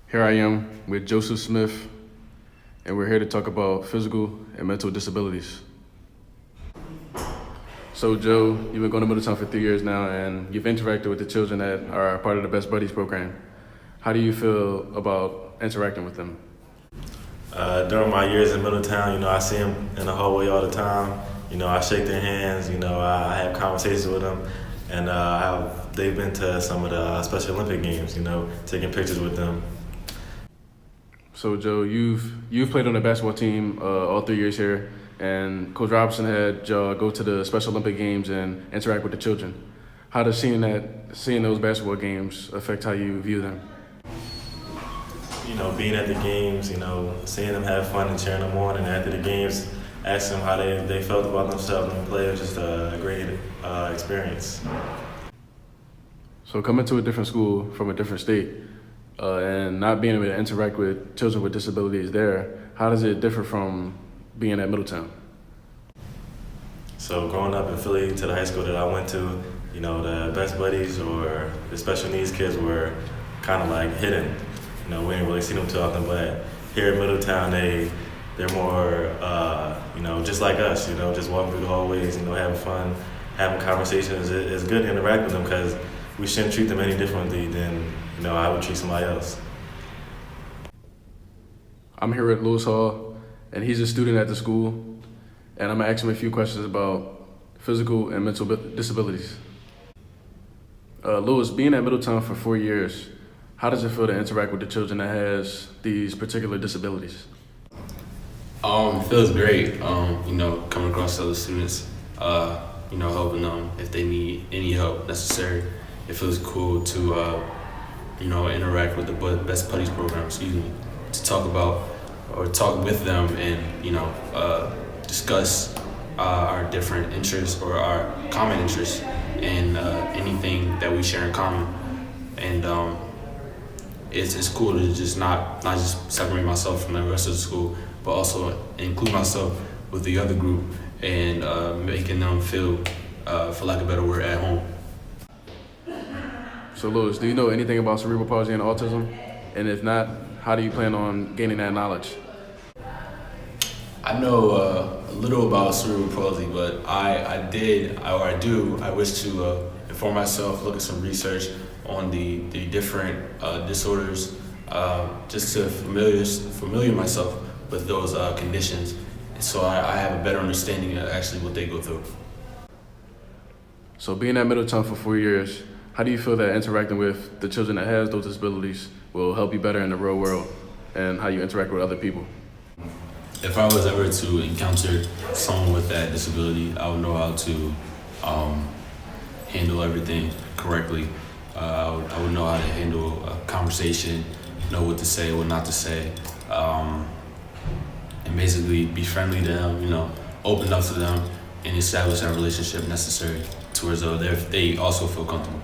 Here I am with Joseph Smith, and we're here to talk about physical and mental disabilities. So, Joe, you've been going to Middletown for 3 years now, and you've interacted with the children that are part of the Best Buddies program. How do you feel about interacting with them? During my years in Middletown, I see them in the hallway all the time. I shake their hands. I have conversations with them, and they've been to some of the Special Olympic games. Taking pictures with them. So, Joe, you've played on the basketball team all 3 years here, and Coach Robinson had y'all go to the Special Olympic games and interact with the children. How does seeing those basketball games affect how you view them? Being at the games, seeing them have fun and cheering them on, and after the games, asking them how they felt about themselves and play was just a great experience. So coming to a different school from a different state and not being able to interact with children with disabilities there, how does it differ from being at Middletown? So growing up in Philly to the high school that I went to, the Best Buddies or the special needs kids were kind of like hidden. We didn't really see them too often, but here in Middletown, they're more, just like us, just walking through the hallways, having fun, having conversations. It's good to interact with them because we shouldn't treat them any differently than, I would treat somebody else. I'm here at Lewis Hall, and he's a student at the school, and I'm gonna ask him a few questions about physical and mental disabilities. Lewis, being at Middletown for 4 years, how does it feel to interact with the children that has these particular disabilities? It feels great, coming across other students, helping them if they need any help necessary. It feels cool to, interact with the Best Buddies program, to talk about or talk with them and, discuss our different interests or our common interests and anything that we share in common. And it's cool to just not just separate myself from the rest of the school, but also include myself with the other group and making them feel, for lack of a better word, at home. So Lewis, do you know anything about cerebral palsy and autism? And if not, how do you plan on gaining that knowledge? I know a little about cerebral palsy, but I wish to inform myself, look at some research on the different disorders, just to familiar myself with those conditions, so I have a better understanding of actually what they go through. So being at Middletown for 4 years, how do you feel that interacting with the children that has those disabilities will help you better in the real world and how you interact with other people? If I was ever to encounter someone with that disability, I would know how to handle everything correctly. I would know how to handle a conversation, know what to say, what not to say, and basically be friendly to them, open up to them, and establish that relationship necessary towards they also feel comfortable.